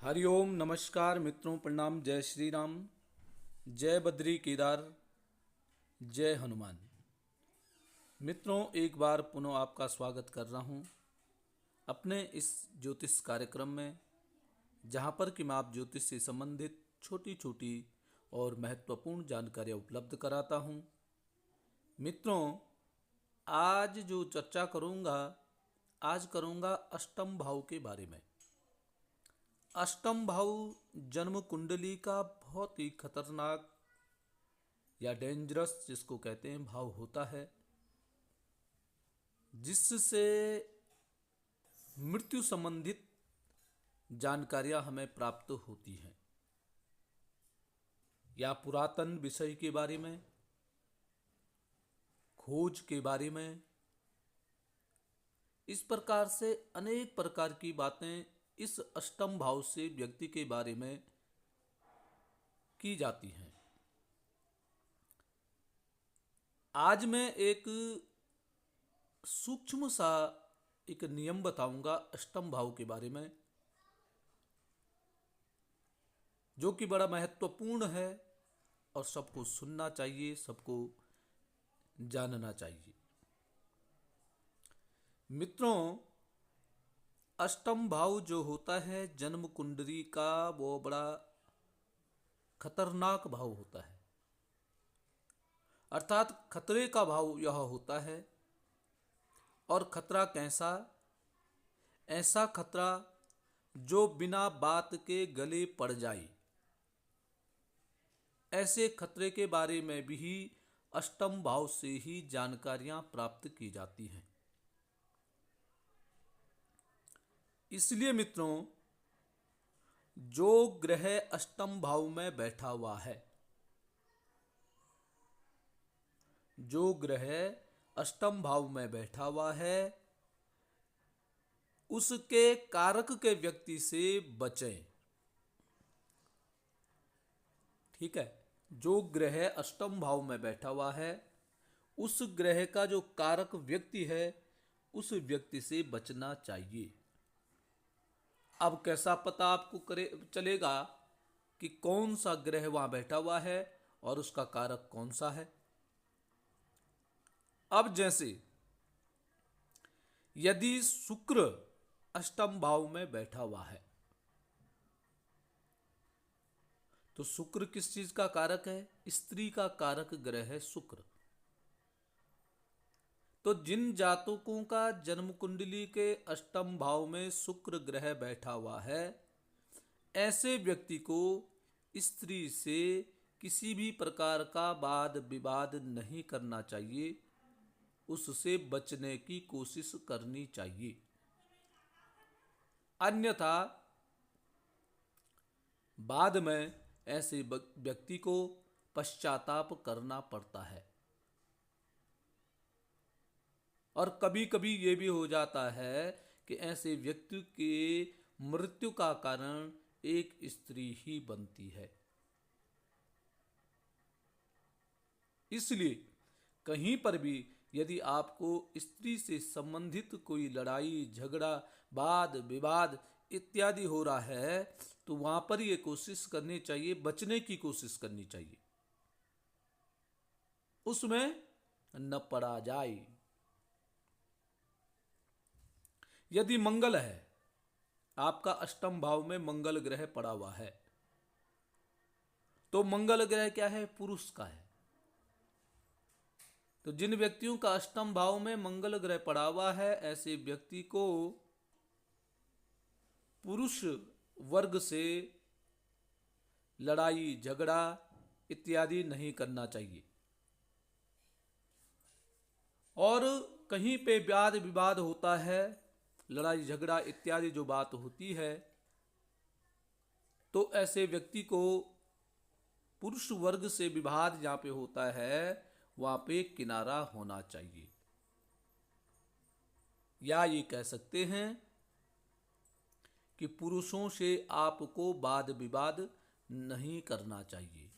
हरिओम नमस्कार मित्रों, प्रणाम। जय श्री राम, जय बद्री केदार, जय हनुमान। मित्रों, एक बार पुनः आपका स्वागत कर रहा हूँ अपने इस ज्योतिष कार्यक्रम में, जहाँ पर कि मैं आप ज्योतिष से संबंधित छोटी छोटी और महत्वपूर्ण जानकारियाँ उपलब्ध कराता हूँ। मित्रों, आज जो चर्चा करूँगा, आज करूँगा अष्टम भाव के बारे में। अष्टम भाव जन्म कुंडली का बहुत ही खतरनाक या डेंजरस, जिसको कहते हैं, भाव होता है, जिससे मृत्यु संबंधित जानकारियां हमें प्राप्त होती हैं, या पुरातन विषय के बारे में, खोज के बारे में। इस प्रकार से अनेक प्रकार की बातें इस अष्टम भाव से व्यक्ति के बारे में की जाती हैं। आज मैं एक सूक्ष्म सा एक नियम बताऊंगा अष्टम भाव के बारे में, जो कि बड़ा महत्वपूर्ण है और सबको सुनना चाहिए, सबको जानना चाहिए। मित्रों, अष्टम भाव जो होता है जन्म कुंडली का, वो बड़ा खतरनाक भाव होता है। अर्थात खतरे का भाव यह होता है। और खतरा कैसा? ऐसा खतरा जो बिना बात के गले पड़ जाए। ऐसे खतरे के बारे में भी अष्टम भाव से ही जानकारियां प्राप्त की जाती हैं। इसलिए मित्रों, जो ग्रह अष्टम भाव में बैठा हुआ है, जो ग्रह अष्टम भाव में बैठा हुआ है, उसके कारक के व्यक्ति से बचें। ठीक है? जो ग्रह अष्टम भाव में बैठा हुआ है, उस ग्रह का जो कारक व्यक्ति है, उस व्यक्ति से बचना चाहिए। अब कैसा पता आपको चलेगा कि कौन सा ग्रह वहां बैठा हुआ है और उसका कारक कौन सा है? अब जैसे यदि शुक्र अष्टम भाव में बैठा हुआ है, तो शुक्र किस चीज का कारक है? स्त्री का कारक ग्रह है शुक्र। तो जिन जातकों का जन्म कुंडली के अष्टम भाव में शुक्र ग्रह बैठा हुआ है, ऐसे व्यक्ति को स्त्री से किसी भी प्रकार का वाद विवाद नहीं करना चाहिए, उससे बचने की कोशिश करनी चाहिए। अन्यथा बाद में ऐसे व्यक्ति को पश्चाताप करना पड़ता है। और कभी कभी ये भी हो जाता है कि ऐसे व्यक्ति के मृत्यु का कारण एक स्त्री ही बनती है। इसलिए कहीं पर भी यदि आपको स्त्री से संबंधित कोई लड़ाई झगड़ा वाद विवाद इत्यादि हो रहा है, तो वहां पर ये कोशिश करनी चाहिए, बचने की कोशिश करनी चाहिए, उसमें न पड़ा जाए। यदि मंगल है, आपका अष्टम भाव में मंगल ग्रह पड़ा हुआ है, तो मंगल ग्रह क्या है? पुरुष का है। तो जिन व्यक्तियों का अष्टम भाव में मंगल ग्रह पड़ा हुआ है, ऐसे व्यक्ति को पुरुष वर्ग से लड़ाई झगड़ा इत्यादि नहीं करना चाहिए। और कहीं पे वाद विवाद होता है, लड़ाई झगड़ा इत्यादि जो बात होती है, तो ऐसे व्यक्ति को पुरुष वर्ग से विवाद जहां पे होता है, वहां पे किनारा होना चाहिए। या ये कह सकते हैं कि पुरुषों से आपको वाद विवाद नहीं करना चाहिए,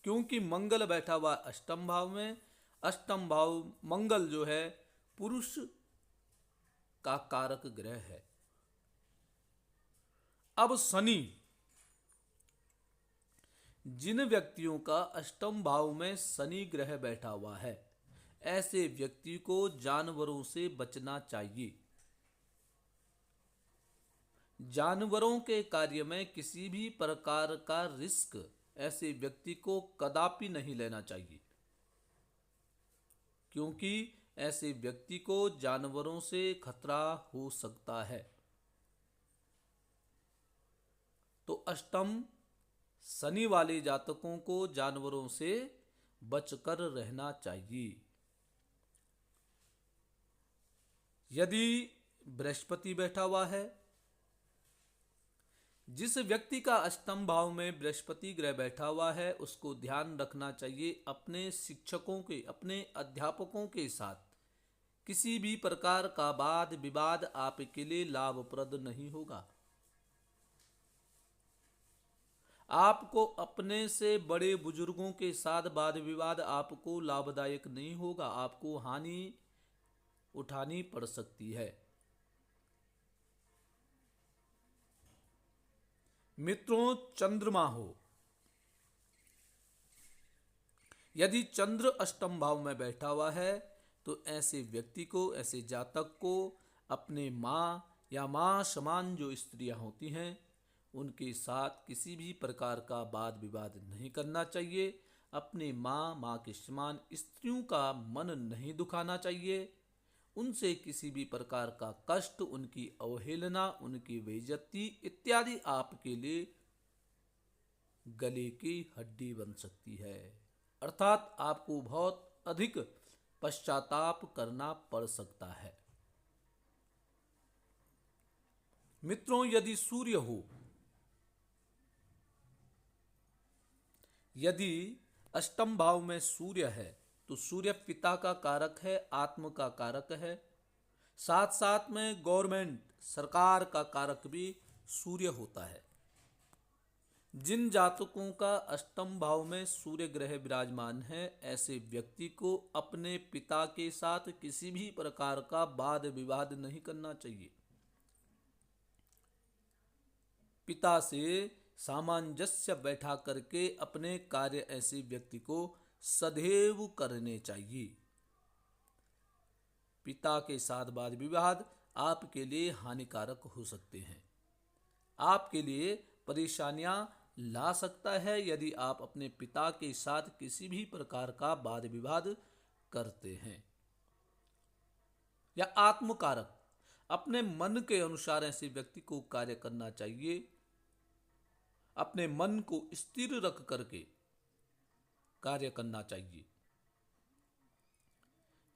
क्योंकि मंगल बैठा हुआ अष्टम भाव में। अष्टम भाव मंगल जो है पुरुष का कारक ग्रह है। अब शनि, जिन व्यक्तियों का अष्टम भाव में शनि ग्रह बैठा हुआ है, ऐसे व्यक्ति को जानवरों से बचना चाहिए। जानवरों के कार्य में किसी भी प्रकार का रिस्क ऐसे व्यक्ति को कदापि नहीं लेना चाहिए, क्योंकि ऐसे व्यक्ति को जानवरों से खतरा हो सकता है। तो अष्टम शनि वाले जातकों को जानवरों से बचकर रहना चाहिए। यदि बृहस्पति बैठा हुआ है, जिस व्यक्ति का अष्टम भाव में बृहस्पति ग्रह बैठा हुआ है, उसको ध्यान रखना चाहिए अपने शिक्षकों के, अपने अध्यापकों के साथ किसी भी प्रकार का वाद विवाद आपके लिए लाभप्रद नहीं होगा। आपको अपने से बड़े बुजुर्गों के साथ वाद विवाद आपको लाभदायक नहीं होगा, आपको हानि उठानी पड़ सकती है। मित्रों, चंद्रमा हो, यदि चंद्र अष्टम भाव में बैठा हुआ है, तो ऐसे व्यक्ति को, ऐसे जातक को अपने माँ या माँ समान जो स्त्रियां होती हैं, उनके साथ किसी भी प्रकार का वाद विवाद नहीं करना चाहिए। अपने माँ के समान स्त्रियों का मन नहीं दुखाना चाहिए। उनसे किसी भी प्रकार का कष्ट, उनकी अवहेलना, उनकी बेइज्जती इत्यादि आपके लिए गले की हड्डी बन सकती है, अर्थात आपको बहुत अधिक पश्चाताप करना पड़ सकता है। मित्रों, यदि सूर्य हो, यदि अष्टम भाव में सूर्य है, तो सूर्य पिता का कारक है, आत्म का कारक है, साथ साथ में गवर्नमेंट, सरकार का कारक भी सूर्य होता है। जिन जातकों का अष्टम भाव में सूर्य ग्रह विराजमान है, ऐसे व्यक्ति को अपने पिता के साथ किसी भी प्रकार का वाद विवाद नहीं करना चाहिए। पिता से सामंजस्य बैठा करके अपने कार्य ऐसे व्यक्ति को सदैव करने चाहिए। पिता के साथ वाद विवाद आपके लिए हानिकारक हो सकते हैं, आपके लिए परेशानियां ला सकता है यदि आप अपने पिता के साथ किसी भी प्रकार का वाद विवाद करते हैं। या आत्मकारक, अपने मन के अनुसार ऐसे व्यक्ति को कार्य करना चाहिए। अपने मन को स्थिर रख करके कार्य करना चाहिए।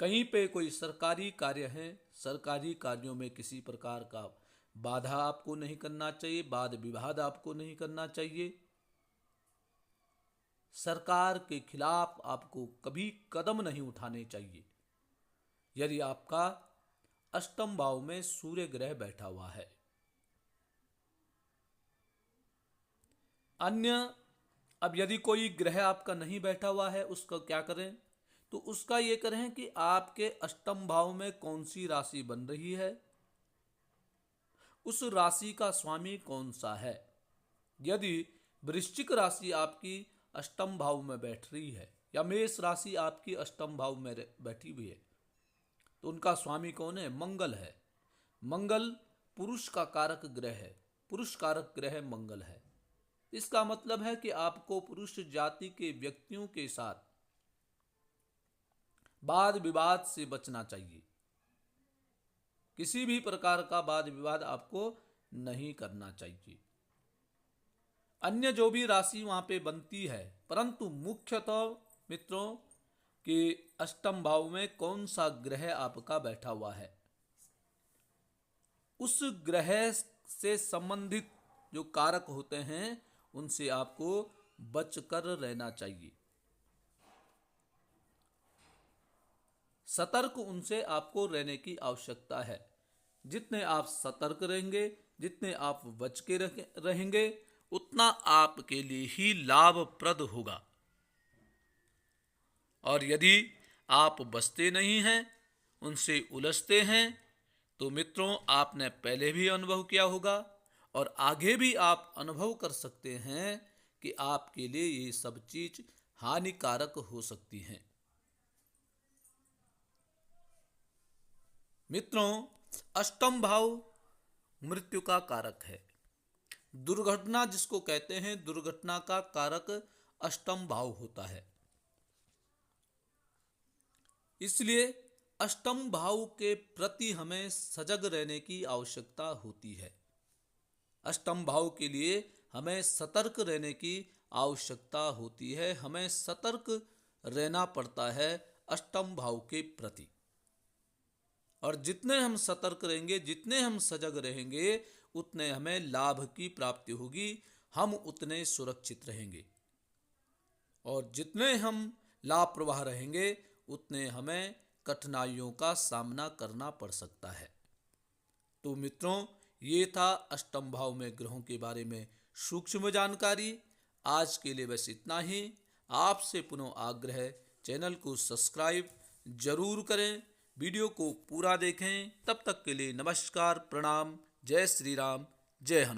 कहीं पे कोई सरकारी कार्य है, सरकारी कार्यों में किसी प्रकार का बाधा आपको नहीं करना चाहिए, वाद विवाद आपको नहीं करना चाहिए। सरकार के खिलाफ आपको कभी कदम नहीं उठाने चाहिए यदि आपका अष्टम भाव में सूर्य ग्रह बैठा हुआ है। अन्य, अब यदि कोई ग्रह आपका नहीं बैठा हुआ है, उसका क्या करें? तो उसका ये करें कि आपके अष्टम भाव में कौन सी राशि बन रही है, उस राशि का स्वामी कौन सा है। यदि वृश्चिक राशि आपकी अष्टम भाव में बैठ रही है या मेष राशि आपकी अष्टम भाव में बैठी हुई है, तो उनका स्वामी कौन है? मंगल है। मंगल पुरुष का कारक ग्रह है, पुरुष कारक ग्रह मंगल है। इसका मतलब है कि आपको पुरुष जाति के व्यक्तियों के साथ वाद विवाद से बचना चाहिए। किसी भी प्रकार का वाद विवाद आपको नहीं करना चाहिए। अन्य जो भी राशि वहां पे बनती है, परंतु मुख्यतः मित्रों कि अष्टम भाव में कौन सा ग्रह आपका बैठा हुआ है, उस ग्रह से संबंधित जो कारक होते हैं उनसे आपको बचकर रहना चाहिए। सतर्क उनसे आपको रहने की आवश्यकता है। जितने आप सतर्क रहेंगे, जितने आप बच के रहेंगे, उतना आपके लिए ही लाभप्रद होगा। और यदि आप बचते नहीं हैं, उनसे उलझते हैं, तो मित्रों आपने पहले भी अनुभव किया होगा, और आगे भी आप अनुभव कर सकते हैं कि आपके लिए ये सब चीज हानिकारक हो सकती हैं। मित्रों, अष्टम भाव मृत्यु का कारक है। दुर्घटना जिसको कहते हैं, दुर्घटना का कारक अष्टम भाव होता है। इसलिए अष्टम भाव के प्रति हमें सजग रहने की आवश्यकता होती है। अष्टम भाव के लिए हमें सतर्क रहने की आवश्यकता होती है। हमें सतर्क रहना पड़ता है अष्टम भाव के प्रति। और जितने हम सतर्क रहेंगे, जितने हम सजग रहेंगे, उतने हमें लाभ की प्राप्ति होगी, हम उतने सुरक्षित रहेंगे। और जितने हम लापरवाह रहेंगे, उतने हमें कठिनाइयों का सामना करना पड़ सकता है। तो मित्रों, ये था अष्टम भाव में ग्रहों के बारे में सूक्ष्म जानकारी। आज के लिए बस इतना ही। आपसे पुनः आग्रह, चैनल को सब्सक्राइब जरूर करें, वीडियो को पूरा देखें। तब तक के लिए नमस्कार, प्रणाम, जय श्री राम, जय हनुमान।